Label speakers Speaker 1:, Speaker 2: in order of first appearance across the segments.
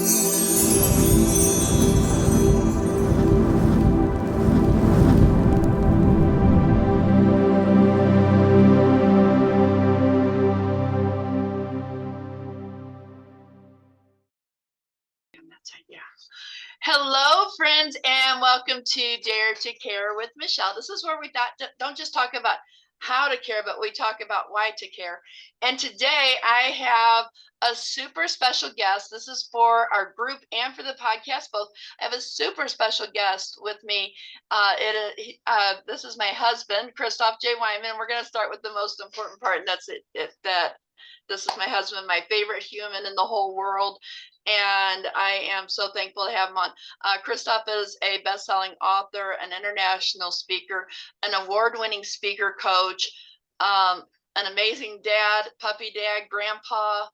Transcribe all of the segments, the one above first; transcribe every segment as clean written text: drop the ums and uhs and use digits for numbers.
Speaker 1: Hello, friends, and welcome to Dare to Care with Michelle. This is where we don't just talk about how to care, but we talk about why to care. And today I have a super special guest. This is for our group and for the podcast both. I have a super special guest with me. This is my husband, Christoff J. Weihman. We're going to start with the most important part, and that's that this is my husband, my favorite human in the whole world. And I am so thankful to have him on. Christoff is a best-selling author, an international speaker, an award-winning speaker coach, an amazing dad, puppy dad, grandpa.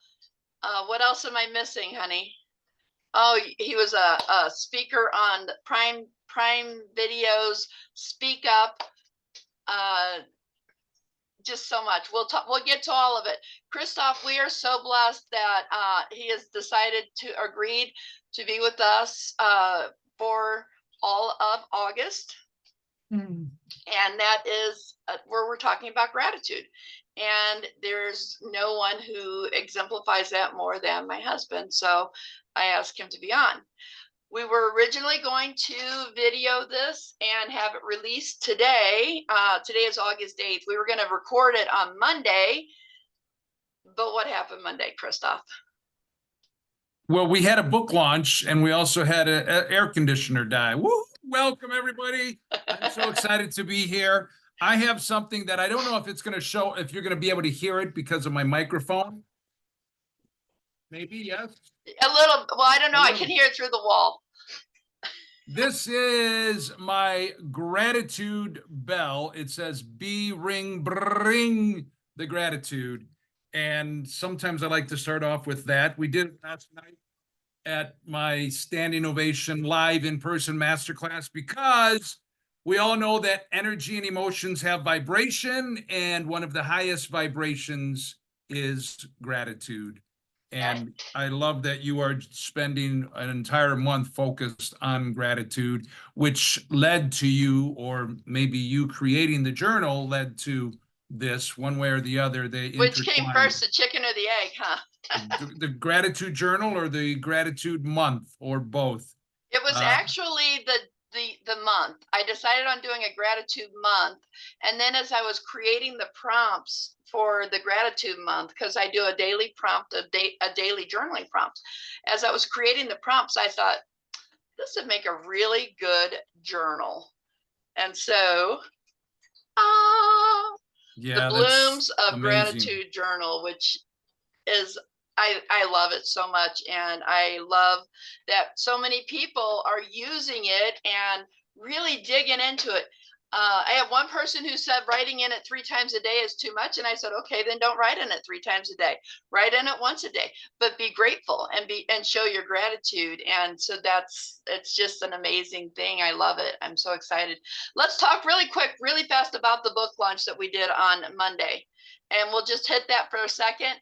Speaker 1: What else am I missing, honey? Oh, he was a speaker on Prime Videos, Speak Up. Just so much. We'll get to all of it. Christoff, we are so blessed that he has decided to agree to be with us for all of August. And that is where we're talking about gratitude. And there's no one who exemplifies that more than my husband. So I asked him to be on. We were originally going to video this and have it released today. Today is August 8th. We were going to record it on Monday. But what happened Monday, Christoff?
Speaker 2: Well, we had a book launch and we also had an air conditioner die. Woo! Welcome, everybody. I'm so excited to be here. I have something that I don't know if it's going to show, if you're going to be able to hear it because of my microphone. Maybe, yes?
Speaker 1: A little. Well, I don't know. I can hear it through the wall.
Speaker 2: This is my gratitude bell. It says, be, ring, bring the gratitude. And sometimes I like to start off with that. We did it last night at my standing ovation live in-person masterclass because we all know that energy and emotions have vibration, and one of the highest vibrations is gratitude. And I love that you are spending an entire month focused on gratitude, which led to you, or maybe you creating the journal led to this one way or the other.
Speaker 1: Which came first, the chicken or the egg, huh?
Speaker 2: The gratitude journal or the gratitude month or both?
Speaker 1: It was actually the month. I decided on doing a gratitude month. And then as I was creating the prompts for the gratitude month, because I do a daily prompt, a daily journaling prompt. As I was creating the prompts, I thought, this would make a really good journal. And so, the Blooms of Gratitude Journal, which is, I love it so much. And I love that so many people are using it and really digging into it. I have one person who said writing in it 3 times a day is too much. And I said, okay, then don't write in it 3 times a day. Write in it once a day, but be grateful and show your gratitude. And so it's just an amazing thing. I love it. I'm so excited. Let's talk really quick, really fast about the book launch that we did on Monday. And we'll just hit that for a second,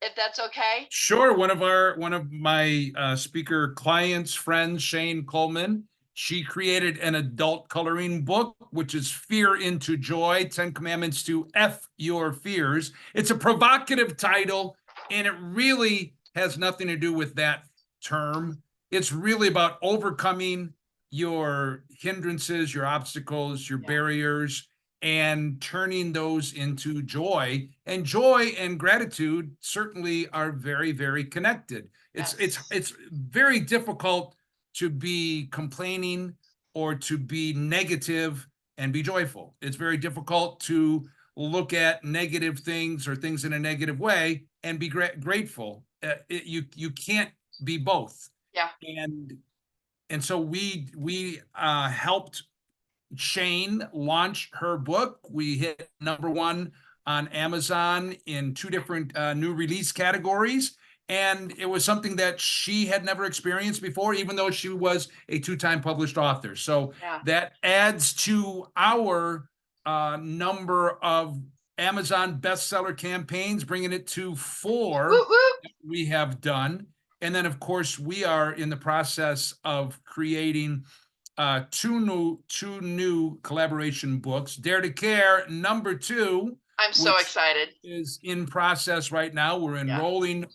Speaker 1: if that's okay.
Speaker 2: Sure. One of my speaker clients, friends, Shane Kuhlman, she created an adult coloring book, which is Fear into Joy, 10 Commandments to F Your Fears. It's a provocative title, and it really has nothing to do with that term. It's really about overcoming your hindrances, your obstacles, your barriers, and turning those into joy. And joy and gratitude certainly are very, very connected. It's very difficult to be complaining or to be negative and be joyful. It's very difficult to look at negative things or things in a negative way and be grateful. You can't be both.
Speaker 1: Yeah.
Speaker 2: And so we helped Shane launch her book. We hit #1 on Amazon in 2 different new release categories. And it was something that she had never experienced before, even though she was a 2-time published author. So that adds to our number of Amazon bestseller campaigns, bringing it to 4 we have done. And then, of course, we are in the process of creating two new collaboration books. Dare to Care #2,
Speaker 1: I'm so
Speaker 2: which
Speaker 1: excited.
Speaker 2: is in process right now. We're
Speaker 1: Yeah.
Speaker 2: enrolling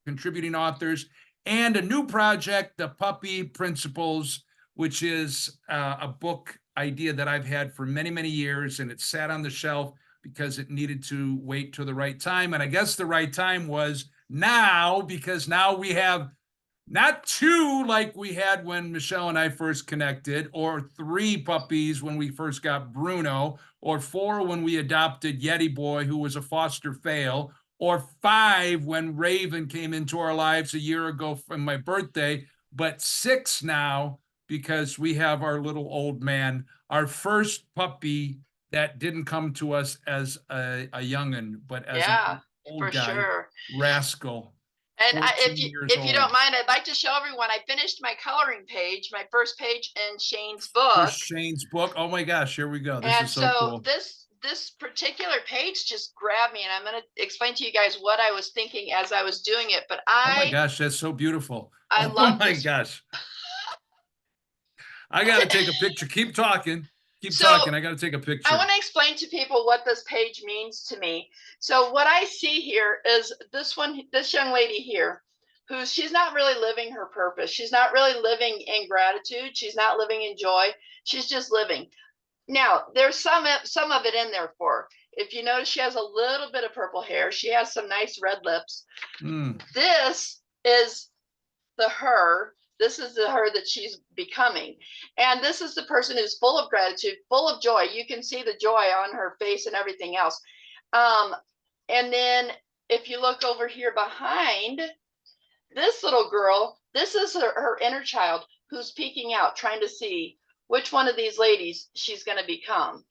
Speaker 2: contributing authors, and a new project, The Puppy Principles, which is a book idea that I've had for many, many years, and it sat on the shelf because it needed to wait till the right time. And I guess the right time was now, because now we have not two like we had when Michelle and I first connected, or three puppies when we first got Bruno, or four when we adopted Yeti Boy, who was a foster fail, or five when Raven came into our lives a year ago from my birthday, but six now because we have our little old man, our first puppy that didn't come to us as a youngin, but as an
Speaker 1: Yeah,
Speaker 2: old
Speaker 1: for
Speaker 2: guy,
Speaker 1: sure.
Speaker 2: Rascal,
Speaker 1: And
Speaker 2: 14 years
Speaker 1: if you don't
Speaker 2: old.
Speaker 1: mind, I'd like to show everyone I finished my coloring page, my first page in Shane's
Speaker 2: For
Speaker 1: book.
Speaker 2: Shane's book. Oh my gosh, here we go. This
Speaker 1: And
Speaker 2: is so
Speaker 1: so
Speaker 2: cool.
Speaker 1: this particular page just grabbed me, and I'm going to explain to you guys what I was thinking as I was doing it. But
Speaker 2: Oh my gosh, that's so beautiful.
Speaker 1: I
Speaker 2: Oh
Speaker 1: love
Speaker 2: my
Speaker 1: this.
Speaker 2: gosh. I got to take a picture. Keep talking. Keep
Speaker 1: So
Speaker 2: talking. I got to take a
Speaker 1: I
Speaker 2: picture.
Speaker 1: want to explain to people what this page means to me. So what I see here is this young lady here, she's not really living her purpose. She's not really living in gratitude. She's not living in joy. She's just living. Now, there's some of it in there for her. If you notice, she has a little bit of purple hair. She has some nice red lips. This is the her. This is the her that she's becoming. And this is the person who's full of gratitude, full of joy. You can see the joy on her face and everything else. And then if you look over here behind this little girl, this is her inner child who's peeking out, trying to see which one of these ladies she's going to become.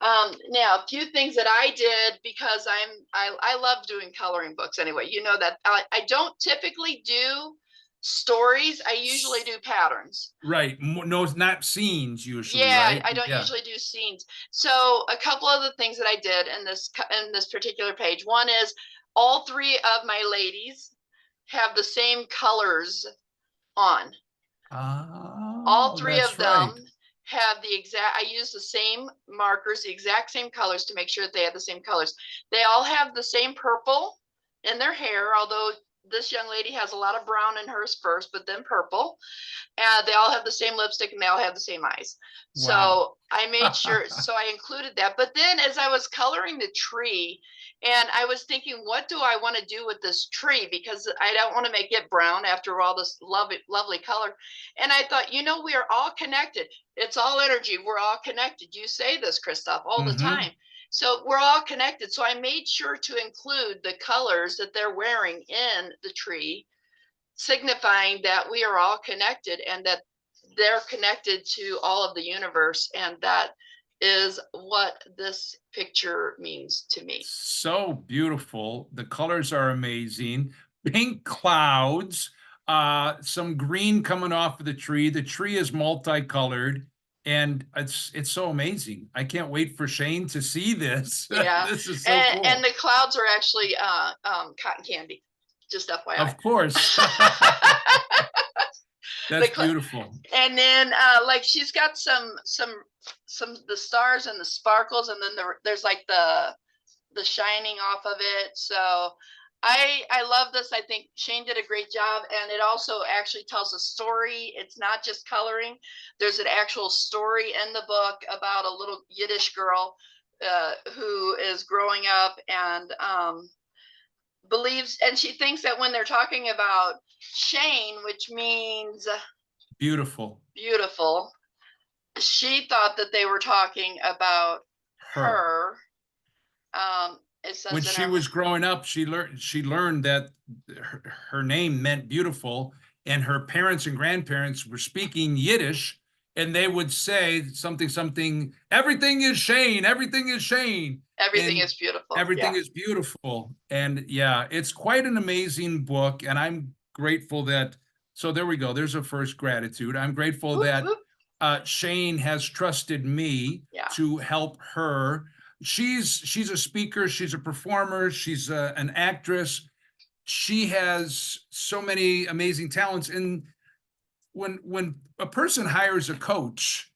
Speaker 1: Now, a few things that I did, because I love doing coloring books anyway. You know that I don't typically do stories. I usually do patterns.
Speaker 2: Right. No, not scenes usually,
Speaker 1: Yeah,
Speaker 2: right?
Speaker 1: I don't usually do scenes. So a couple of the things that I did in this particular page. One is all three of my ladies have the same colors on. All
Speaker 2: Oh,
Speaker 1: three
Speaker 2: that's
Speaker 1: of them
Speaker 2: right.
Speaker 1: have I use the same markers, the exact same colors to make sure that they have the same colors. They all have the same purple in their hair, although this young lady has a lot of brown in hers first, but then purple. And they all have the same lipstick and they all have the same eyes.
Speaker 2: Wow.
Speaker 1: So I made sure, so I included that. But then as I was coloring the tree, and I was thinking, what do I want to do with this tree? Because I don't want to make it brown after all this lovely color. And I thought, we are all connected. It's all energy. We're all connected. You say this, Christoff, all the time. So we're all connected. So I made sure to include the colors that they're wearing in the tree, signifying that we are all connected and that they're connected to all of the universe. And that is what this picture means to me.
Speaker 2: So beautiful. The colors are amazing. Pink clouds, some green coming off of the tree. The tree is multicolored, and it's so amazing. I can't wait for Shane to see this.
Speaker 1: Yeah.
Speaker 2: This is so cool.
Speaker 1: And the clouds are actually cotton candy, just FYI.
Speaker 2: Of course. That's beautiful.
Speaker 1: And then like she's got some the stars and the sparkles, and then there's like the shining off of it. So I love this. I think Shane did a great job, and it also actually tells a story. It's not just coloring. There's an actual story in the book about a little Yiddish girl who is growing up and believes, and she thinks that when they're talking about Shane, which means
Speaker 2: beautiful,
Speaker 1: she thought that they were talking about her.
Speaker 2: When she was growing up, she learned that her name meant beautiful, and her parents and grandparents were speaking Yiddish, and they would say something, everything is Shane, everything is Shane.
Speaker 1: Everything is beautiful.
Speaker 2: Everything is beautiful. And yeah, it's quite an amazing book, and I'm grateful that, so there we go. There's a first gratitude. I'm grateful that Shane has trusted me to help her. She's a speaker, she's a performer, she's an actress. she has so many amazing talents. And when a person hires a coach,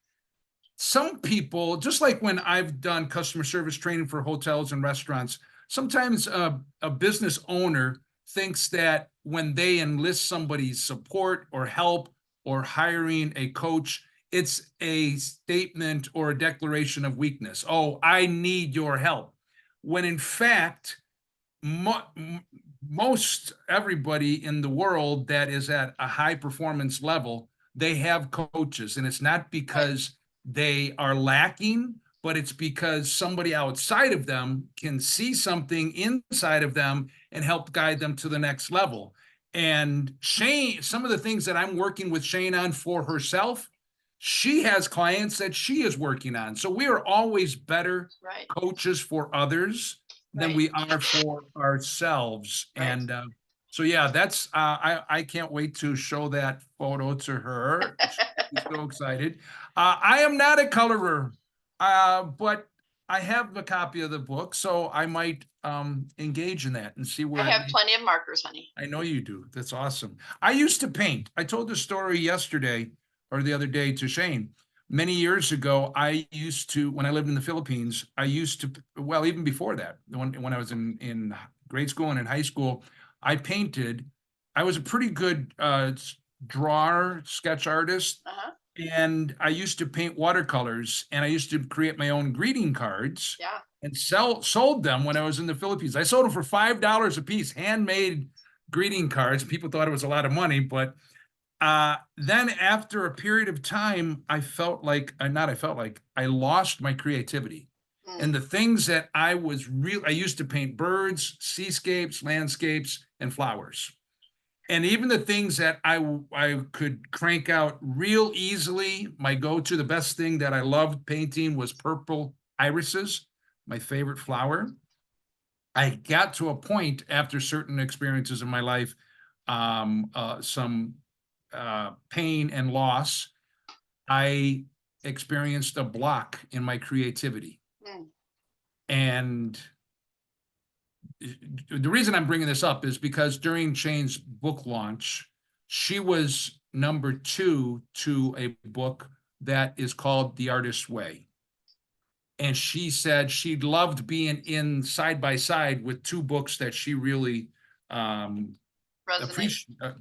Speaker 2: some people, just like when I've done customer service training for hotels and restaurants, sometimes a business owner thinks that when they enlist somebody's support or help or hiring a coach, it's a statement or a declaration of weakness. Oh, I need your help. When in fact, most everybody in the world that is at a high performance level, they have coaches, and it's not
Speaker 1: Right.
Speaker 2: because they are lacking, but it's because somebody outside of them can see something inside of them and help guide them to the next level. And Shane, some of the things that I'm working with Shane on for herself, she has clients that she is working on. So we are always better
Speaker 1: Right.
Speaker 2: coaches for others than
Speaker 1: Right.
Speaker 2: we are for ourselves.
Speaker 1: Right.
Speaker 2: And so yeah, that's I can't wait to show that photo to her. She's so excited. I am not a colorer, but I have a copy of the book, so I might engage in that and see
Speaker 1: I
Speaker 2: where it
Speaker 1: have
Speaker 2: may.
Speaker 1: plenty of markers, honey.
Speaker 2: I know you do. That's awesome. I used to paint. I told the story yesterday or the other day to Shane. Many years ago, I used to, when I lived in the Philippines, I used to, well, even before that, when I was in grade school and in high school, I painted. I was a pretty good drawer, sketch artist,
Speaker 1: Uh-huh.
Speaker 2: and I used to paint watercolors, and I used to create my own greeting cards
Speaker 1: Yeah.
Speaker 2: and sold them when I was in the Philippines. I sold them for $5 a piece, handmade greeting cards. People thought it was a lot of money, but then after a period of time, I felt like, not I felt like, I lost my creativity.
Speaker 1: Mm.
Speaker 2: And the things that I used to paint birds, seascapes, landscapes, and flowers. And even the things that I could crank out real easily, my go-to, the best thing that I loved painting was purple irises, my favorite flower. I got to a point after certain experiences in my life, some pain and loss, I experienced a block in my creativity.
Speaker 1: Mm.
Speaker 2: And the reason I'm bringing this up is because during Shane's book launch, she was #2 to a book that is called The Artist's Way. And she said she loved being in side by side with two books that she really
Speaker 1: Resonate.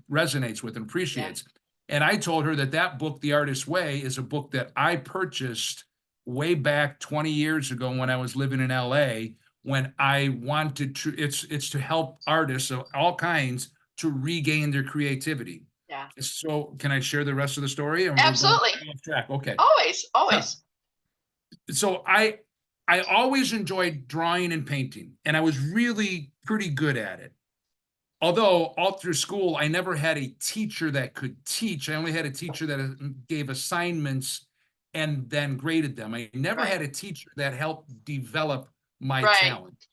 Speaker 2: resonates with and
Speaker 1: Yeah.
Speaker 2: appreciates. And I told her that that book, The Artist's Way, is a book that I purchased way back 20 years ago when I was living in LA, when I wanted to, it's to help artists of all kinds to regain their creativity.
Speaker 1: Yeah.
Speaker 2: So can I share the rest of the story? And we're going
Speaker 1: Absolutely.
Speaker 2: off track. Okay.
Speaker 1: Always. Always.
Speaker 2: So I always enjoyed drawing and painting, and I was really pretty good at it. Although all through school, I never had a teacher that could teach. I only had a teacher that gave assignments and then graded them. I never
Speaker 1: Right.
Speaker 2: had a teacher that helped develop my
Speaker 1: Right.
Speaker 2: talent.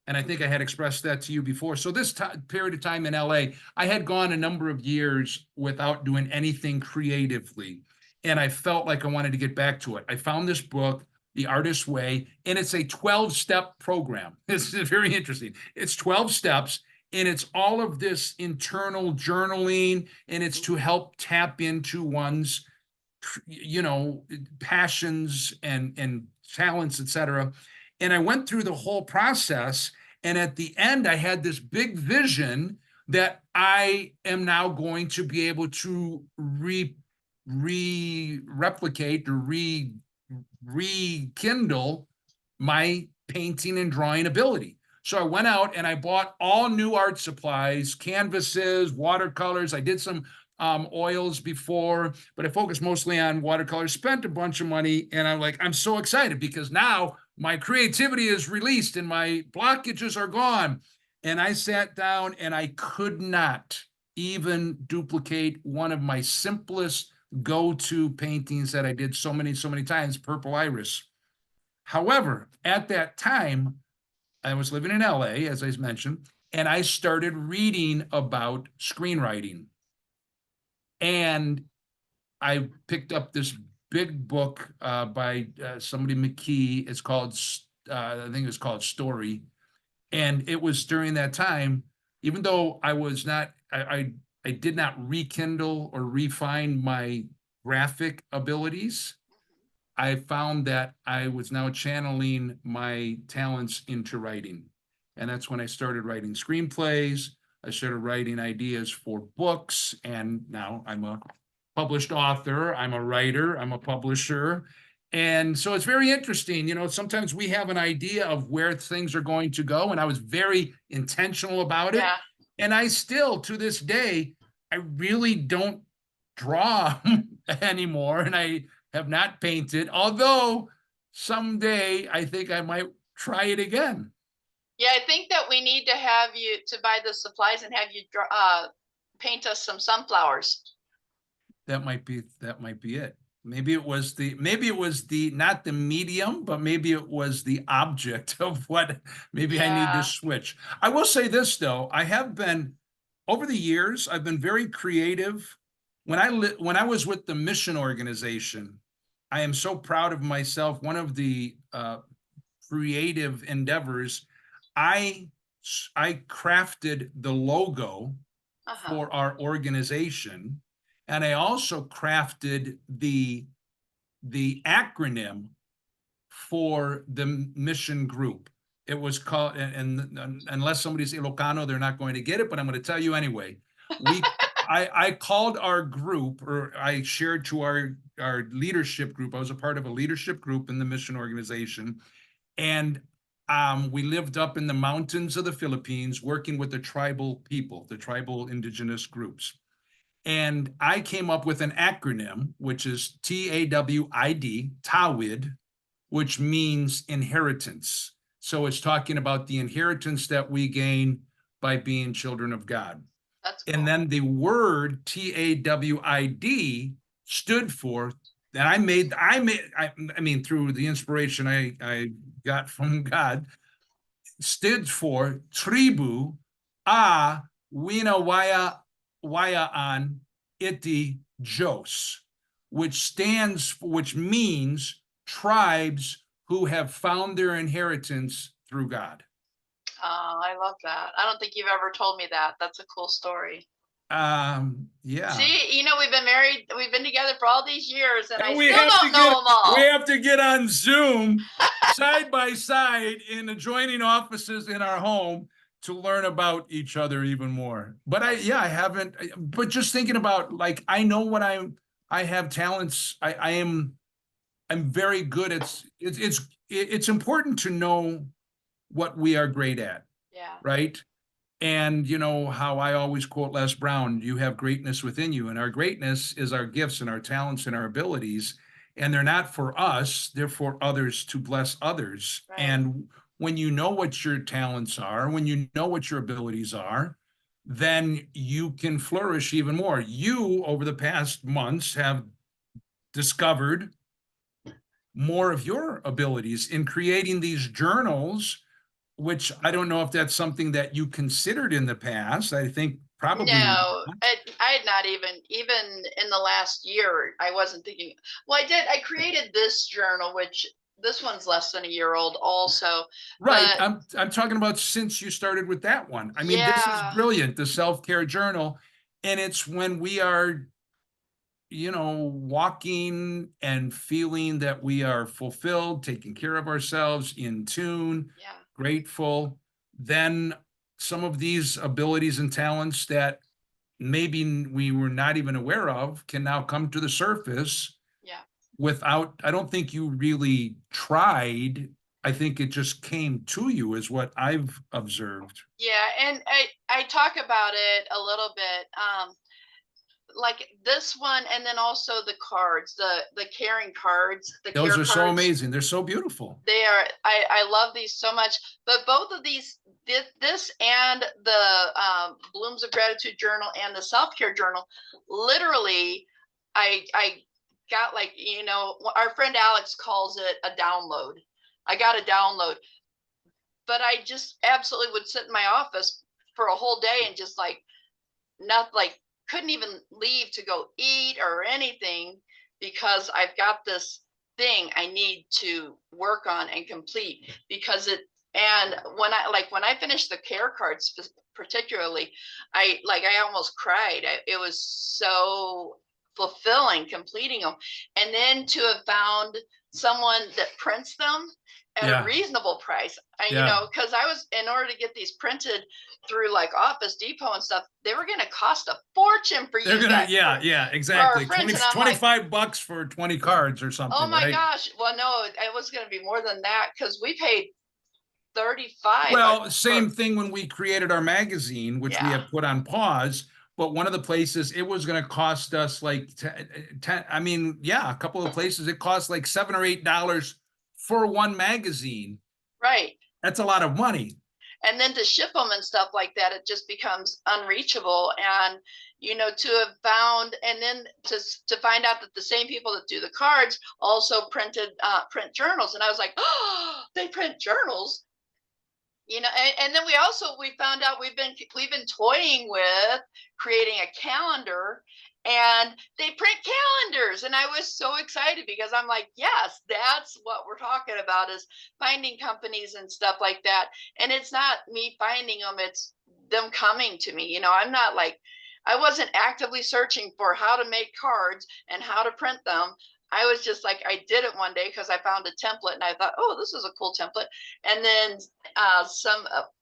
Speaker 2: And I think I had expressed that to you before. So this period of time in LA, I had gone a number of years without doing anything creatively. And I felt like I wanted to get back to it. I found this book, The Artist's Way, and it's a 12-step program. It's very interesting. It's 12 steps, and it's all of this internal journaling, and it's to help tap into one's, passions and talents, etc. And I went through the whole process, and at the end, I had this big vision that I am now going to be able to replicate or rekindle my painting and drawing ability. So I went out and I bought all new art supplies, canvases, watercolors. I did some oils before, but I focused mostly on watercolors, spent a bunch of money, and I'm so excited because now my creativity is released and my blockages are gone. And I sat down and I could not even duplicate one of my simplest go-to paintings that I did so many times, Purple Iris. However, at that time, I was living in LA, as I mentioned, and I started reading about screenwriting. And I picked up this big book by somebody McKee. I think it's called Story. And it was during that time, even though I was not, I did not rekindle or refine my graphic abilities, I found that I was now channeling my talents into writing. And that's when I started writing screenplays. I started writing ideas for books, and now I'm a published author, I'm a writer, I'm a publisher. And so it's very interesting. Sometimes we have an idea of where things are going to go, and I was very intentional about it.
Speaker 1: Yeah.
Speaker 2: And I still, to this day, I really don't draw anymore, and I have not painted, although someday I think I might try it again.
Speaker 1: Yeah, I think that we need to have you to buy the supplies and have you paint us some sunflowers.
Speaker 2: That might be it. Maybe it was the not the medium, but maybe it was the object of what maybe I need to
Speaker 1: Yeah.
Speaker 2: switch. I will say this though, I have been over the years, I've been very creative. When I was with the mission organization, I am so proud of myself. One of the creative endeavors, I I crafted the logo
Speaker 1: Uh-huh.
Speaker 2: for our organization, and I also crafted the acronym for the mission group. It was called, and unless somebody's Ilocano, they're not going to get it, but I'm going to tell you anyway. I called our group, or I shared to our leadership group. I was a part of a leadership group in the mission organization, and we lived up in the mountains of the Philippines, working with the tribal people, the tribal indigenous groups. And I came up with an acronym, which is TAWID, TAWID, which means inheritance. So it's talking about the inheritance that we gain by being children of God.
Speaker 1: That's
Speaker 2: And
Speaker 1: cool.
Speaker 2: then the word TAWID stood for, and I mean, through the inspiration I got from God, stood for Tribu A Wina Wayaan Iti Jos, which means tribes who have found their inheritance through God.
Speaker 1: Oh, I love that. I don't think you've ever told me that. That's a cool story.
Speaker 2: Yeah.
Speaker 1: See, we've been together for all these years, and I
Speaker 2: And we
Speaker 1: still
Speaker 2: have to
Speaker 1: don't know
Speaker 2: get
Speaker 1: them all.
Speaker 2: on Zoom side by side in adjoining offices in our home to learn about each other even more. But I haven't. But just thinking about, like, I know what I have talents. I'm very good at. It's important to know what we are great at,
Speaker 1: Yeah.
Speaker 2: right? And you know how I always quote Les Brown, you have greatness within you, and our greatness is our gifts and our talents and our abilities, and they're not for us, they're for others, to bless others.
Speaker 1: Right.
Speaker 2: And when you know what your talents are, when you know what your abilities are, then you can flourish even more. You, over the past months, have discovered more of your abilities in creating these journals, which I don't know if that's something that you considered in the past. I think probably
Speaker 1: No,
Speaker 2: not.
Speaker 1: I had not even in the last year, I wasn't thinking. Well, I did. I created this journal, which this one's less than a year old also,
Speaker 2: Right.
Speaker 1: but
Speaker 2: I'm talking about since you started with that one. I mean, this is
Speaker 1: yeah,
Speaker 2: brilliant, the self-care journal. And it's when we are, walking and feeling that we are fulfilled, taking care of ourselves, in tune,
Speaker 1: yeah,
Speaker 2: grateful, then some of these abilities and talents that maybe we were not even aware of can now come to the surface
Speaker 1: yeah.
Speaker 2: without, I don't think you really tried. I think it just came to you, is what I've observed.
Speaker 1: Yeah, and I talk about it a little bit. Like this one, and then also the cards, the caring cards, the
Speaker 2: Those
Speaker 1: care
Speaker 2: are so
Speaker 1: cards.
Speaker 2: amazing. They're so beautiful.
Speaker 1: They are. I love these so much. But both of these, this and the Blooms of Gratitude journal and the self care journal, literally, I got, like, our friend Alex calls it a download. I got a download, but I just absolutely would sit in my office for a whole day and just like not like couldn't even leave to go eat or anything because I've got this thing I need to work on and complete because it and when I finish the care cards particularly, I almost cried. It was so fulfilling completing them. And then to have found someone that prints them at a
Speaker 2: Yeah.
Speaker 1: reasonable price. You
Speaker 2: Yeah.
Speaker 1: know, because I was, in order to get these printed through like Office Depot and stuff, they were going to cost a fortune for
Speaker 2: They're
Speaker 1: you
Speaker 2: gonna,
Speaker 1: guys,
Speaker 2: yeah,
Speaker 1: for our
Speaker 2: exactly.
Speaker 1: friends.
Speaker 2: 20,
Speaker 1: And I'm like,
Speaker 2: $25 for 20 cards or
Speaker 1: oh
Speaker 2: something,
Speaker 1: my
Speaker 2: right?
Speaker 1: gosh. Well, no, it was going to be more than that, because we paid 35
Speaker 2: Well,
Speaker 1: for,
Speaker 2: same thing when we created our magazine, which we
Speaker 1: yeah,
Speaker 2: have put on pause. But one of the places it was going to cost us like 10, I mean, yeah, a couple of places it cost like $7 or $8 for one magazine.
Speaker 1: right.
Speaker 2: That's a lot of money.
Speaker 1: And then to ship them and stuff like that, it just becomes unreachable. And you know, to have found, and then to find out that the same people that do the cards also print journals. And I was like, oh, they print journals, you know. And then we found out we've been toying with creating a calendar, and they print calendars. And I was so excited, because I'm like, yes, that's what we're talking about, is finding companies and stuff like that. And it's not me finding them, it's them coming to me. You know, I'm not like, I wasn't actively searching for how to make cards and how to print them. I was just like, I did it one day because I found a template and I thought, oh, this is a cool template. And then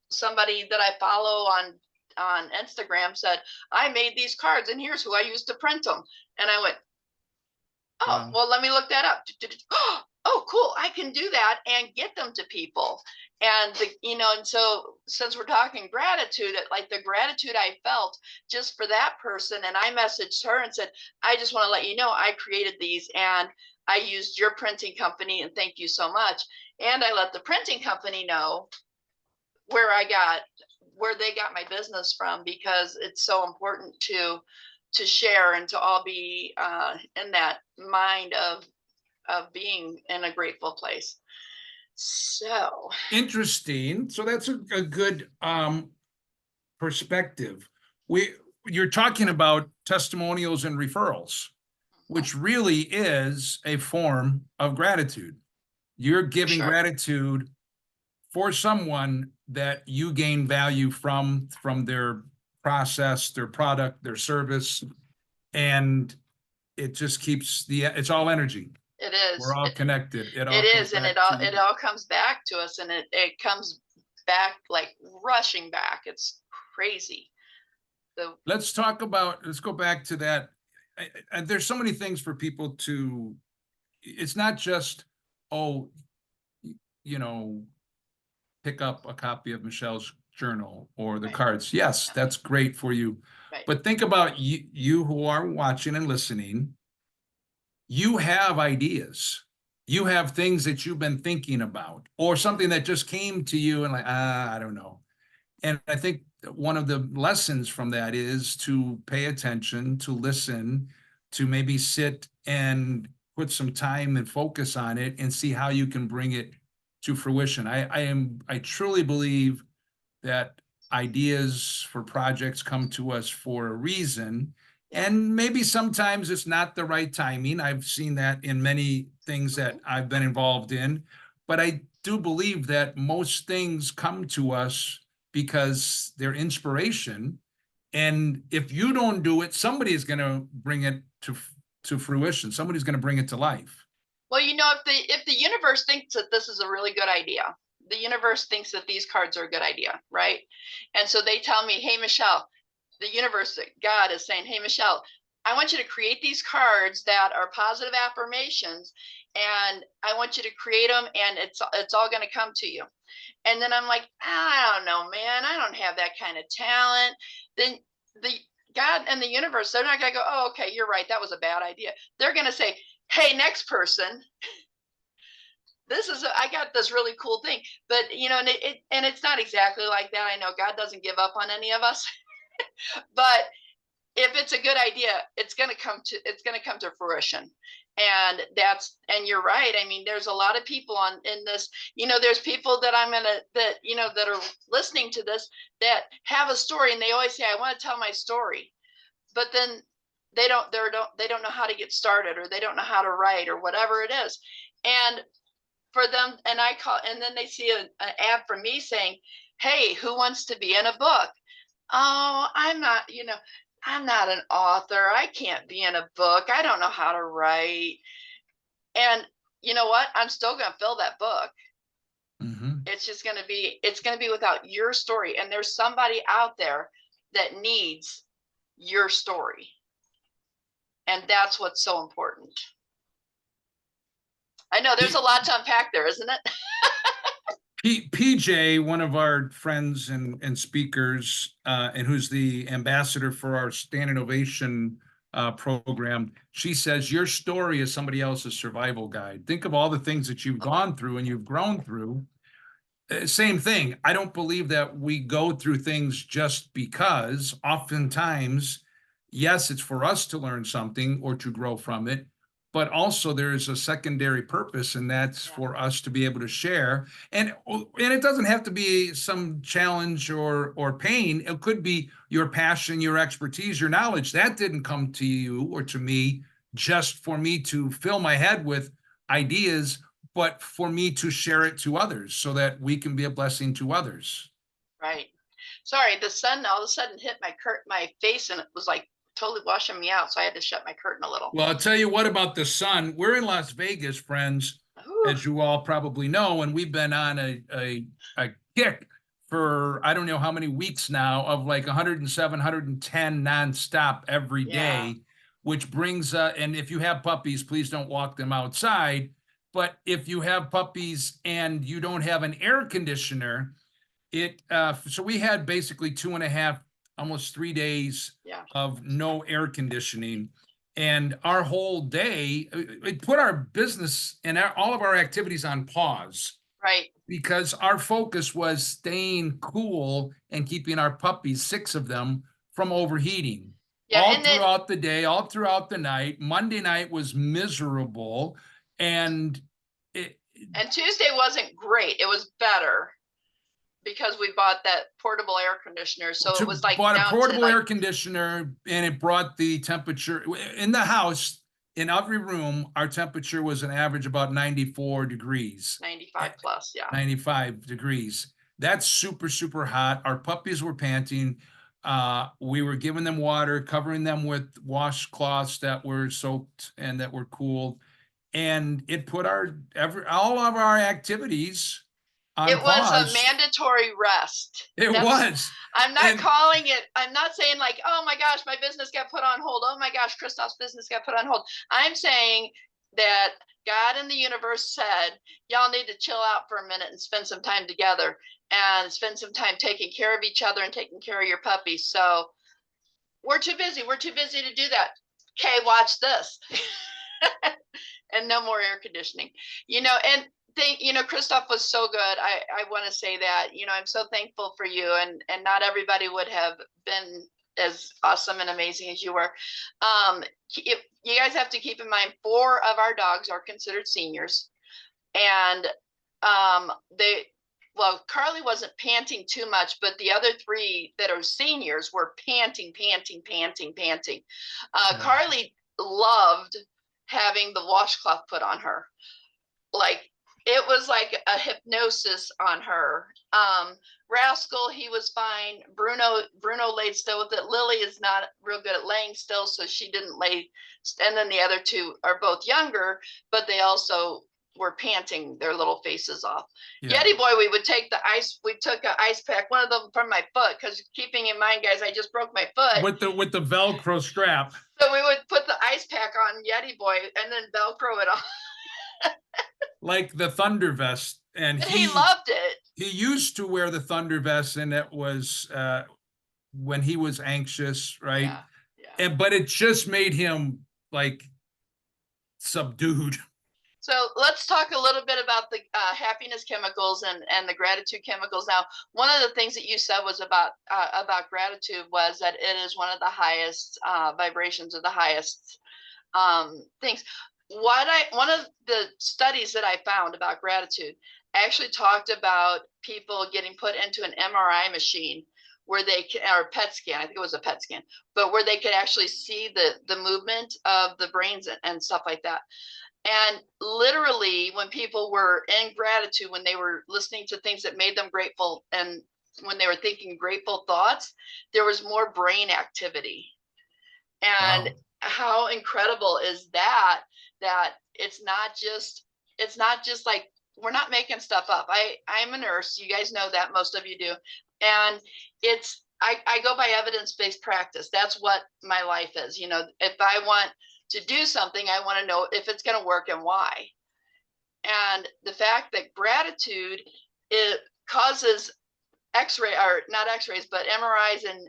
Speaker 1: somebody that I follow on Instagram said, I made these cards and here's who I used to print them. And I went, oh, well, let me look that up. Oh, cool. I can do that and get them to people. And, you know, and so since we're talking gratitude, like the gratitude I felt just for that person. And I messaged her and said, I just want to let you know, I created these and I used your printing company, and thank you so much. And I let the printing company know where they got my business from, because it's so important to share and to all be in that mind of being in a grateful place. So
Speaker 2: Interesting. So that's a good perspective. You're talking about testimonials and referrals, which really is a form of gratitude. You're giving
Speaker 1: sure.
Speaker 2: gratitude for someone that you gain value from their process, their product, their service, and it just keeps it's all energy.
Speaker 1: It is.
Speaker 2: We're all connected.
Speaker 1: It is, and it all comes back to us, and it comes back like rushing back. It's crazy. So
Speaker 2: let's go back to that. There's so many things for people to, it's not just, oh, you know, pick up a copy of Michelle's journal or the cards. Yes, that's great for you.
Speaker 1: right.
Speaker 2: But think about you who are watching and listening. You have ideas. You have things that you've been thinking about, or something that just came to you and like, I don't know. And I think one of the lessons from that is to pay attention, to listen, to maybe sit and put some time and focus on it and see how you can bring it to fruition. I truly believe that ideas for projects come to us for a reason. And maybe sometimes it's not the right timing. I've seen that in many things that I've been involved in. But I do believe that most things come to us because they're inspiration. And if you don't do it, somebody is going to bring it to fruition. Somebody's going to bring it to life.
Speaker 1: Well, you know, if the universe thinks that this is a really good idea, the universe thinks that these cards are a good idea, right? And so they tell me, hey, Michelle, the universe, God is saying, hey, Michelle, I want you to create these cards that are positive affirmations, and I want you to create them, and it's all going to come to you. And then I'm like, I don't know, man, I don't have that kind of talent. Then the God and the universe, they're not going to go, oh, okay, you're right, that was a bad idea. They're going to say, hey, next person, I got this really cool thing. But you know, and it's not exactly like that. I know God doesn't give up on any of us. But if it's a good idea, it's going to come to fruition. And you're right. I mean, there's a lot of people in this, you know, there's people that that are listening to this that have a story, and they always say, I want to tell my story. But then they don't know how to get started, or they don't know how to write, or whatever it is. And for them, and then they see an ad from me saying, hey, who wants to be in a book? Oh, I'm not an author. I can't be in a book. I don't know how to write. And you know what? I'm still going to fill that book.
Speaker 2: Mhm.
Speaker 1: It's going to be without your story. And there's somebody out there that needs your story. And that's what's so important. I know there's a lot to unpack there, isn't it?
Speaker 2: PJ, one of our friends and speakers, and who's the ambassador for our Stand Innovation program, she says your story is somebody else's survival guide. Think of all the things that you've gone through and you've grown through. Same thing. I don't believe that we go through things just because. Oftentimes, yes, it's for us to learn something or to grow from it, but also there's a secondary purpose, and that's
Speaker 1: Yeah.
Speaker 2: for us to be able to share. And it doesn't have to be some challenge or pain. It could be your passion, your expertise, your knowledge. That didn't come to you or to me just for me to fill my head with ideas, but for me to share it to others so that we can be a blessing to others.
Speaker 1: Right. Sorry, the sun all of a sudden hit my face and it was like totally washing me out. So I had to shut my curtain a little.
Speaker 2: Well, I'll tell you what about the sun. We're in Las Vegas, friends,
Speaker 1: Ooh,
Speaker 2: as you all probably know, and we've been on a kick for I don't know how many weeks now of like 107, 110 nonstop every
Speaker 1: yeah.
Speaker 2: day, which brings and if you have puppies, please don't walk them outside. But if you have puppies and you don't have an air conditioner, so we had basically 2.5, almost 3 days
Speaker 1: Yeah.
Speaker 2: of no air conditioning. And our whole day, it put our business and all of our activities on pause
Speaker 1: Right.
Speaker 2: because our focus was staying cool and keeping our puppies, 6 of them, from overheating.
Speaker 1: Yeah.
Speaker 2: All
Speaker 1: And then
Speaker 2: throughout the day, all throughout the night. Monday night was miserable. And it,
Speaker 1: and Tuesday wasn't great. It was better because we bought that portable air conditioner. So it
Speaker 2: to
Speaker 1: was like
Speaker 2: bought a
Speaker 1: down to
Speaker 2: portable
Speaker 1: like,
Speaker 2: air conditioner, and it brought the temperature in the house. In every room, our temperature was an average about 94 degrees,
Speaker 1: 95 plus. Yeah.
Speaker 2: 95 degrees. That's super, super hot. Our puppies were panting. We were giving them water, covering them with washcloths that were soaked and that were cool. And it put all of our activities on
Speaker 1: It was a
Speaker 2: pause.
Speaker 1: mandatory rest.
Speaker 2: It
Speaker 1: That's,
Speaker 2: was.
Speaker 1: I'm not
Speaker 2: And
Speaker 1: calling it, I'm not saying like, oh my gosh, my business got put on hold. Oh my gosh, Christoph's business got put on hold. I'm saying that God and the universe said, y'all need to chill out for a minute and spend some time together and spend some time taking care of each other and taking care of your puppies. So we're too busy. We're too busy to do that. Okay, watch this. And no more air conditioning. And Christoff was so good. I want to say that, I'm so thankful for you, and not everybody would have been as awesome and amazing as you were. You guys have to keep in mind 4 of our dogs are considered seniors, and they well, Carly wasn't panting too much, but the other 3 that are seniors were panting, panting, panting, panting.
Speaker 2: yeah.
Speaker 1: Carly loved having the washcloth put on her. Like, it was like a hypnosis on her. Rascal, he was fine. Bruno laid still with it. Lily is not real good at laying still, so she didn't lay. And then the other 2 are both younger, but they also were panting their little faces off.
Speaker 2: Yeah.
Speaker 1: Yeti boy, we took an ice pack, one of them from my foot, because keeping in mind, guys, I just broke my foot.
Speaker 2: With the Velcro strap.
Speaker 1: So we would put the ice pack on Yeti boy and then Velcro it on.
Speaker 2: Like the Thunder Vest. And
Speaker 1: He loved it.
Speaker 2: he used to wear the Thunder Vest, and it was when he was anxious, right?
Speaker 1: Yeah, yeah.
Speaker 2: But it just made him like subdued.
Speaker 1: So let's talk a little bit about the happiness chemicals and the gratitude chemicals. Now, one of the things that you said was about gratitude was that it is one of the highest vibrations, or the highest things. One of the studies that I found about gratitude actually talked about people getting put into an MRI machine where they can, or PET scan, I think it was a PET scan, but where they could actually see the movement of the brains and stuff like that. And literally, when people were in gratitude, when they were listening to things that made them grateful and when they were thinking grateful thoughts, there was more brain activity. And
Speaker 2: Wow.
Speaker 1: how incredible is that, that it's not just like, we're not making stuff up. I'm a nurse. You guys know that, most of you do. And I go by evidence-based practice. That's what my life is. You know, if I want to do something, I want to know if it's going to work and why. And the fact that gratitude, it causes X-ray, or not X-rays, but MRIs and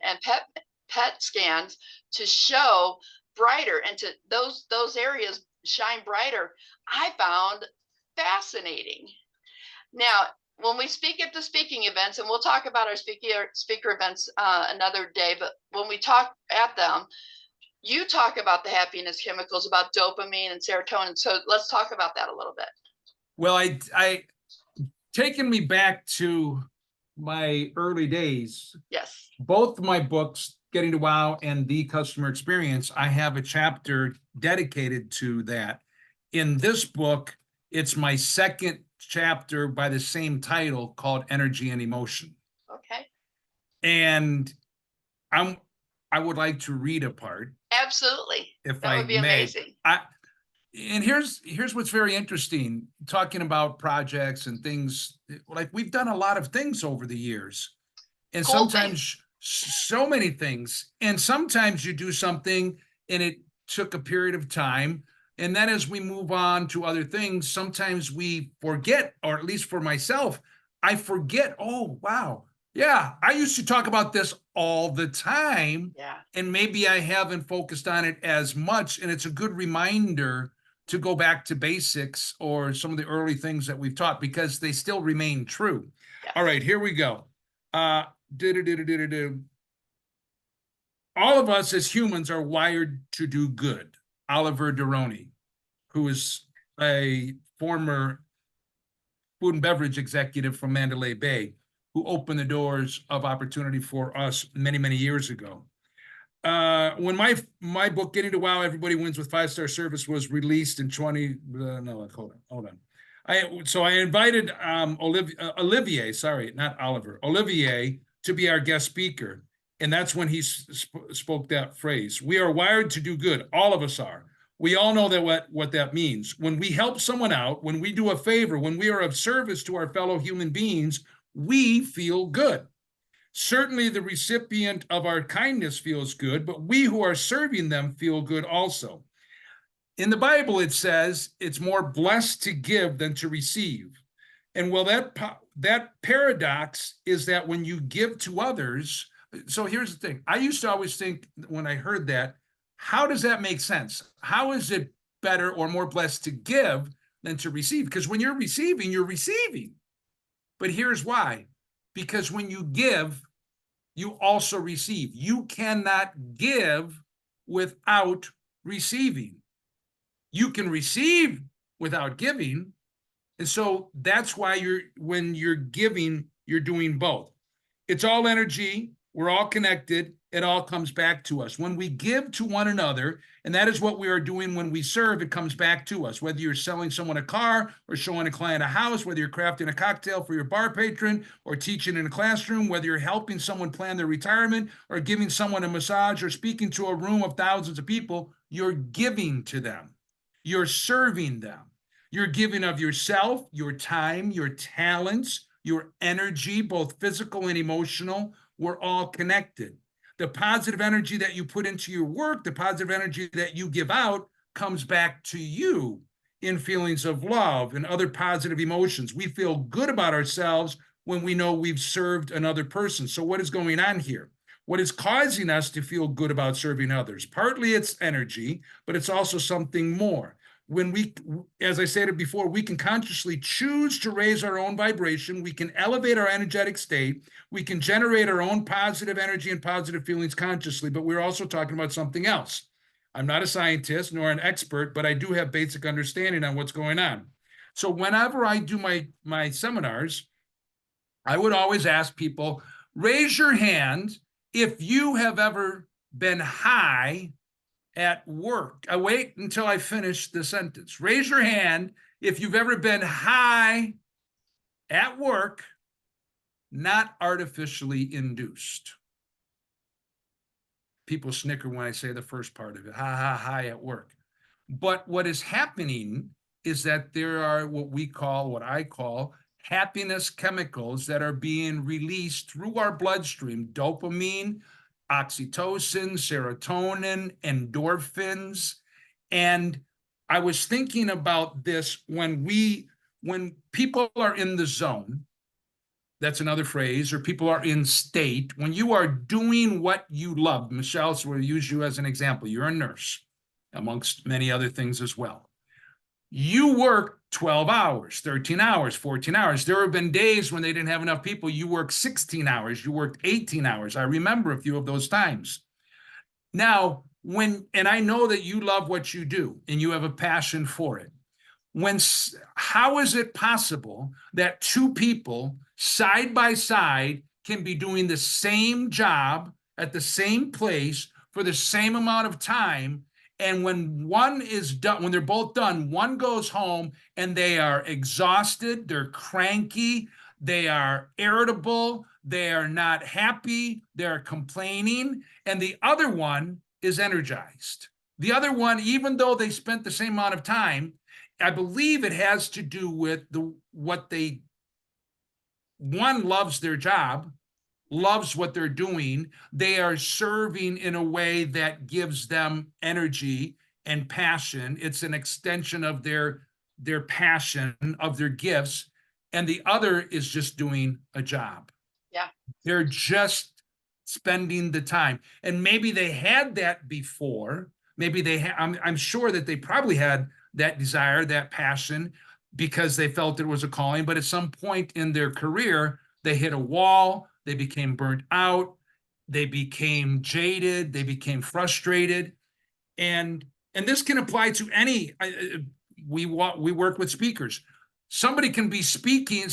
Speaker 1: PET scans to show brighter, and to those areas shine brighter, I found fascinating. Now, when we speak at the speaking events, and we'll talk about our speaker events another day, but when we talk at them, you talk about the happiness chemicals, about dopamine and serotonin. So let's talk about that a little bit.
Speaker 2: Well, I taken me back to my early days.
Speaker 1: Yes.
Speaker 2: Both my books, Getting to Wow and The Customer Experience, I have a chapter dedicated to that. In this book, it's my second chapter by the same title, called Energy and Emotion.
Speaker 1: Okay.
Speaker 2: And I would like to read a part.
Speaker 1: Absolutely.
Speaker 2: If
Speaker 1: That
Speaker 2: I
Speaker 1: would be
Speaker 2: may.
Speaker 1: amazing.
Speaker 2: And here's what's very interesting, talking about projects and things. Like, we've done a lot of things over the years, and
Speaker 1: Cool
Speaker 2: sometimes so many things, and sometimes you do something and it took a period of time, and then as we move on to other things, sometimes we forget, or at least for myself, I forget, oh wow, yeah, I used to talk about this all the time.
Speaker 1: Yeah.
Speaker 2: And maybe I haven't focused on it as much, and it's a good reminder to go back to basics or some of the early things that we've taught, because they still remain true.
Speaker 1: Yes.
Speaker 2: All right, here we go. All of us as humans are wired to do good. Oliver Duroni, who is a former food and beverage executive from Mandalay Bay, who opened the doors of opportunity for us many, many years ago. When my book, Getting to Wow, Everybody Wins with 5-Star Service, was released in no, hold on. I invited Olivier, sorry, not Oliver, Olivier, to be our guest speaker. And that's when he spoke that phrase. We are wired to do good. All of us are. We all know that what that means. When we help someone out, when we do a favor, when we are of service to our fellow human beings, we feel good. Certainly the recipient of our kindness feels good, but we who are serving them feel good also. In the Bible, it says it's more blessed to give than to receive. And well, that paradox is that when you give to others, so here's the thing. I used to always think, when I heard that, how does that make sense? How is it better or more blessed to give than to receive? Because when you're receiving, you're receiving. But here's why. Because when you give, you also receive. You cannot give without receiving. You can receive without giving. And so that's why when you're giving, you're doing both. It's all energy. We're all connected. It all comes back to us. When we give to one another, and that is what we are doing when we serve, it comes back to us. Whether you're selling someone a car or showing a client a house, whether you're crafting a cocktail for your bar patron or teaching in a classroom, whether you're helping someone plan their retirement or giving someone a massage or speaking to a room of thousands of people, you're giving to them. You're serving them. You're giving of yourself, your time, your talents, your energy, both physical and emotional. We're all connected. The positive energy that you put into your work, the positive energy that you give out, comes back to you in feelings of love and other positive emotions. We feel good about ourselves when we know we've served another person. So what is going on here? What is causing us to feel good about serving others? Partly it's energy, but it's also something more. When we, as I stated before, we can consciously choose to raise our own vibration. We can elevate our energetic state. We can generate our own positive energy and positive feelings consciously, but we're also talking about something else. I'm not a scientist nor an expert, but I do have basic understanding on what's going on. So whenever I do my seminars, I would always ask people, raise your hand if you have ever been high at work. I wait until I finish the sentence. Raise your hand if you've ever been high at work, not artificially induced. People snicker when I say the first part of it, ha ha ha at work. But what is happening is that there are what I call happiness chemicals that are being released through our bloodstream: dopamine, oxytocin, serotonin, endorphins. And I was thinking about this when people are in the zone, that's another phrase, or people are in state, when you are doing what you love. Michelle, so we'll use you as an example. You're a nurse, amongst many other things as well. You work 12 hours, 13 hours, 14 hours. There have been days when they didn't have enough people. You work 16 hours, you worked 18 hours. I remember a few of those times. Now, and I know that you love what you do and you have a passion for it. How is it possible that two people side by side can be doing the same job at the same place for the same amount of time, and when one is done, when they're both done, one goes home and they are exhausted, they're cranky, they are irritable, they are not happy, they're complaining, and the other one is energized? The other one, even though they spent the same amount of time, I believe it has to do with one loves their job, loves what they're doing. They are serving in a way that gives them energy and passion. It's an extension of their passion, of their gifts. And the other is just doing a job.
Speaker 1: Yeah.
Speaker 2: They're just spending the time. And maybe they had that before. Maybe I'm sure that they probably had that desire, that passion, because they felt it was a calling. But at some point in their career, they hit a wall, they became burnt out, they became jaded, they became frustrated. And this can apply to any, we work with speakers. Somebody can be speaking,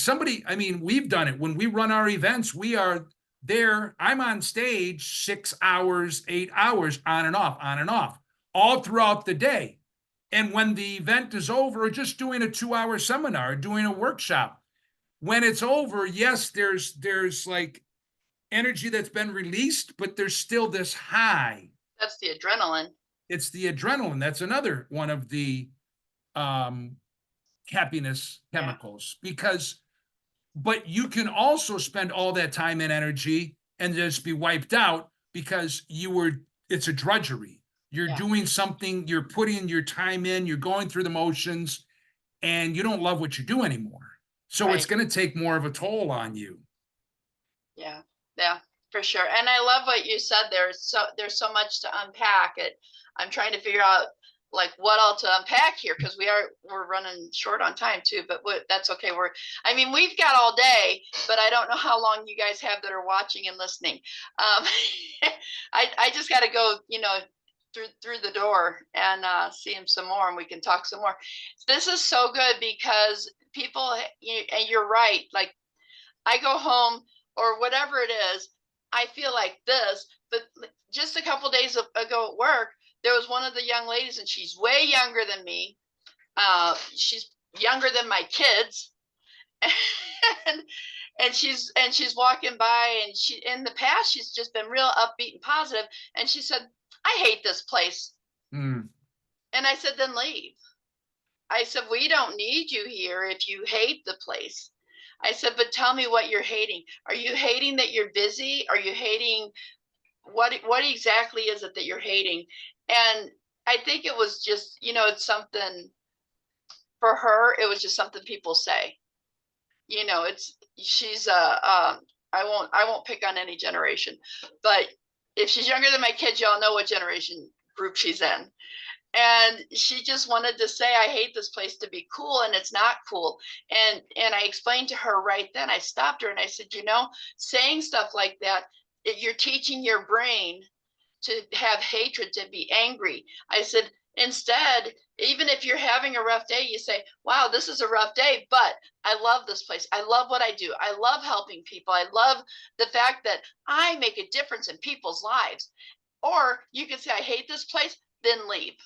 Speaker 2: we've done it. When we run our events, we are there. I'm on stage 6 hours, 8 hours, on and off, all throughout the day. And when the event is over, or just doing a 2-hour seminar, doing a workshop, when it's over, yes, there's like energy that's been released, but there's still this high.
Speaker 1: That's the adrenaline.
Speaker 2: It's the adrenaline. That's another one of the happiness chemicals. But you can also spend all that time and energy and just be wiped out because it's a drudgery. You're doing something, you're putting your time in, you're going through the motions, and you don't love what you do anymore. So it's going to take more of a toll on you.
Speaker 1: Yeah, for sure. And I love what you said. There's so much to unpack. I'm trying to figure out like what all to unpack here, because we're running short on time too, but that's okay. We've got all day, but I don't know how long you guys have that are watching and listening. I just got to go, through the door and see him some more, and we can talk some more. This is so good because people, and you're right, like I go home or whatever it is, I feel like this. But just a couple days ago at work, there was one of the young ladies, and she's way younger than me. She's younger than my kids. and she's walking by, and in the past, she's just been real upbeat and positive. And she said, "I hate this place." And I said, "Then leave." I said, "We don't need you here if you hate the place." I said, "But tell me what you're hating. Are you hating that you're busy? Are you hating what exactly is it that you're hating?" And I think it was just, it's something for her. It was just something people say, she's I won't pick on any generation, but if she's younger than my kids, y'all know what generation group she's in. And she just wanted to say, "I hate this place," to be cool, and it's not cool. And I explained to her right then. I stopped her and I said, saying stuff like that, you're teaching your brain to have hatred, to be angry. I said, instead, even if you're having a rough day, you say, "Wow, this is a rough day, but I love this place. I love what I do. I love helping people. I love the fact that I make a difference in people's lives." Or you can say, "I hate this place," then leave.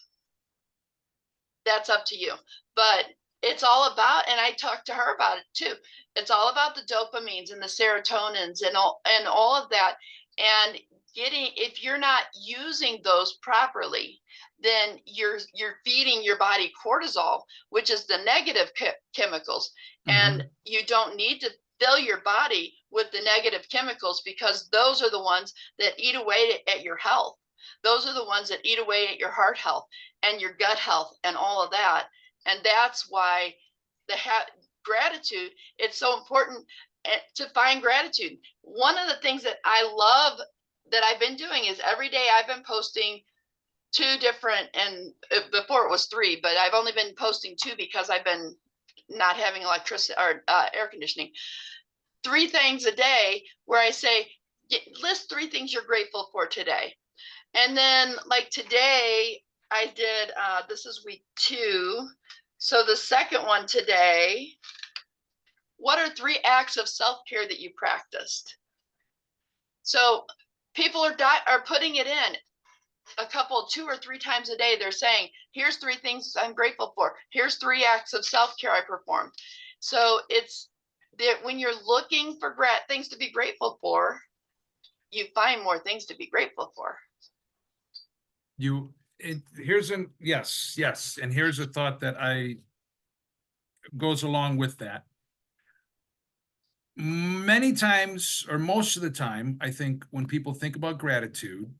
Speaker 1: That's up to you. But it's all about, and I talked to her about it too. It's all about the dopamines and the serotonins and all of that. And if you're not using those properly, then you're feeding your body cortisol, which is the negative chemicals. And you don't need to fill your body with the negative chemicals, because those are the ones that eat away at your health. Those are the ones that eat away at your heart health and your gut health and all of that. And that's why gratitude, it's so important to find gratitude. One of the things that I love that I've been doing is every day I've been posting 2 different, and before it was 3, but I've only been posting 2 because I've been not having electricity or air conditioning. 3 things a day where I say, list 3 things you're grateful for today. And then like today I did, this is week 2. So the second one today, what are 3 acts of self-care that you practiced? So people are putting it in a couple, 2 or 3 times a day. They're saying, here's 3 things I'm grateful for. Here's 3 acts of self-care I performed. So it's that when you're looking for things to be grateful for, you find more things to be grateful for.
Speaker 2: Here's yes. And here's a thought that goes along with that. Many times, or most of the time, I think when people think about gratitude,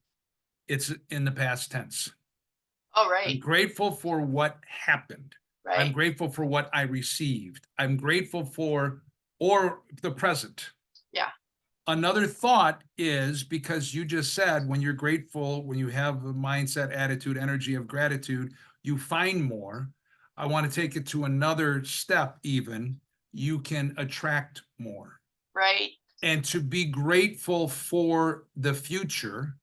Speaker 2: it's in the past tense.
Speaker 1: Oh, right.
Speaker 2: I'm grateful for what happened.
Speaker 1: Right.
Speaker 2: I'm grateful for what I received. I'm grateful for, or the present.
Speaker 1: Yeah.
Speaker 2: Another thought is, because you just said, when you're grateful, when you have the mindset, attitude, energy of gratitude, you find more. I want to take it to another step even. You can attract more.
Speaker 1: Right.
Speaker 2: And to be grateful for the future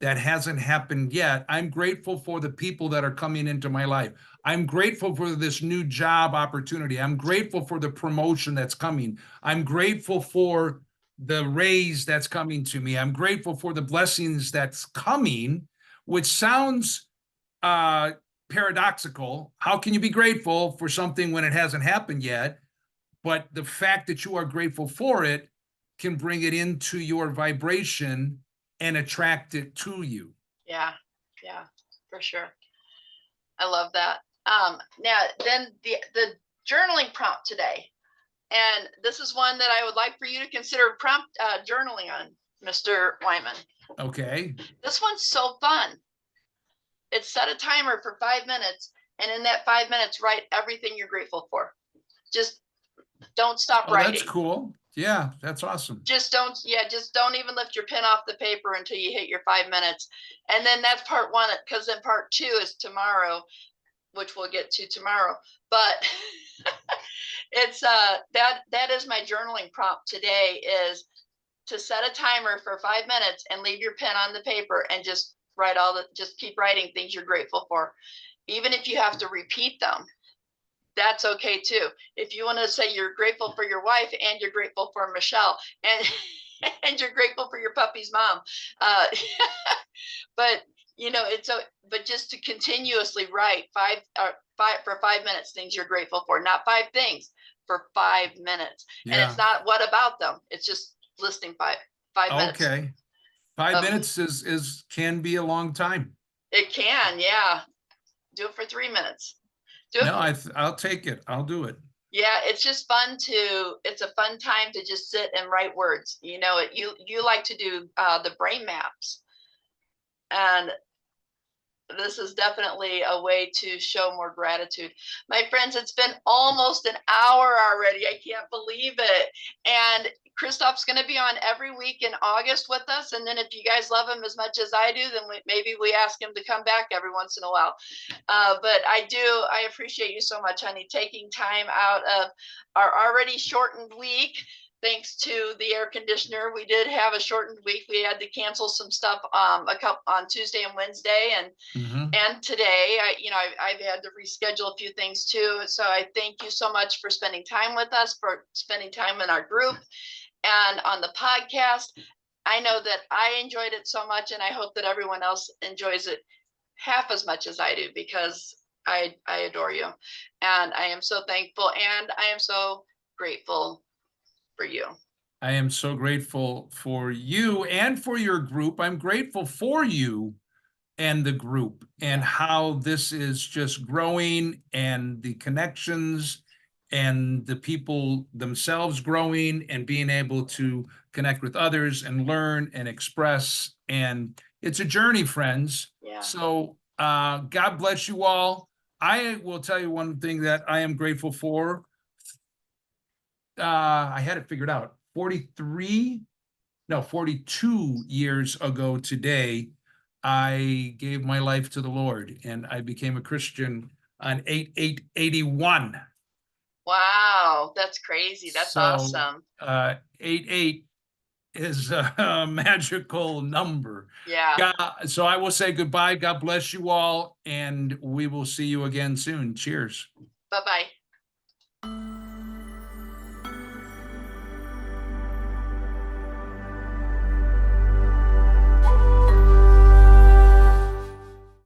Speaker 2: that hasn't happened yet. I'm grateful for the people that are coming into my life. I'm grateful for this new job opportunity. I'm grateful for the promotion that's coming. I'm grateful for the raise that's coming to me. I'm grateful for the blessings that's coming, which sounds paradoxical. How can you be grateful for something when it hasn't happened yet? But the fact that you are grateful for it can bring it into your vibration and attract it to you.
Speaker 1: Yeah, for sure. I love that. Now then the journaling prompt today, and this is one that I would like for you to consider prompt journaling on, Mr. Weihman.
Speaker 2: Okay.
Speaker 1: This one's so fun. It's set a timer for 5 minutes, and in that 5 minutes, write everything you're grateful for. Just don't stop writing.
Speaker 2: That's cool. Yeah, that's awesome.
Speaker 1: Just don't even lift your pen off the paper until you hit your 5 minutes. And then that's part 1, because then part 2 is tomorrow, which we'll get to tomorrow. But it's that is my journaling prompt today, is to set a timer for 5 minutes and leave your pen on the paper and just just keep writing things you're grateful for. Even if you have to repeat them, that's okay too. If you want to say you're grateful for your wife and you're grateful for Michelle and and you're grateful for your puppy's mom, but but just to continuously write for 5 minutes things you're grateful for, not 5 things, for 5 minutes. Yeah. And it's not what about them. It's just listing five minutes.
Speaker 2: Okay. 5 minutes can be a long time.
Speaker 1: It can, yeah. Do it for 3 minutes.
Speaker 2: I'll take it. I'll do it.
Speaker 1: Yeah, it's just fun it's a fun time to just sit and write words. You like to do the brain maps. And this is definitely a way to show more gratitude. My friends, it's been almost an hour already. I can't believe it. And Christoff's going to be on every week in August with us. And then if you guys love him as much as I do, then maybe we ask him to come back every once in a while. But I appreciate you so much, honey, taking time out of our already shortened week. Thanks to the air conditioner, we did have a shortened week. We had to cancel some stuff on Tuesday and Wednesday, and today. I've had to reschedule a few things too. So I thank you so much for spending time with us, for spending time in our group and on the podcast. I know that I enjoyed it so much, and I hope that everyone else enjoys it half as much as I do, because I adore you. And I am so thankful and I am so grateful for you.
Speaker 2: I am so grateful for you and for your group. I'm grateful for you and the group and how this is just growing and the connections and the people themselves growing and being able to connect with others and learn and express. And it's a journey, friends.
Speaker 1: Yeah.
Speaker 2: So God bless you all. I will tell you one thing that I am grateful for. I had it figured out. 42 years ago today, I gave my life to the Lord and I became a Christian on 8/8/81.
Speaker 1: Wow, that's crazy. That's
Speaker 2: So,
Speaker 1: awesome.
Speaker 2: 8/8 is a magical number.
Speaker 1: Yeah.
Speaker 2: So I will say goodbye. God bless you all, and we will see you again soon. Cheers.
Speaker 1: Bye-bye.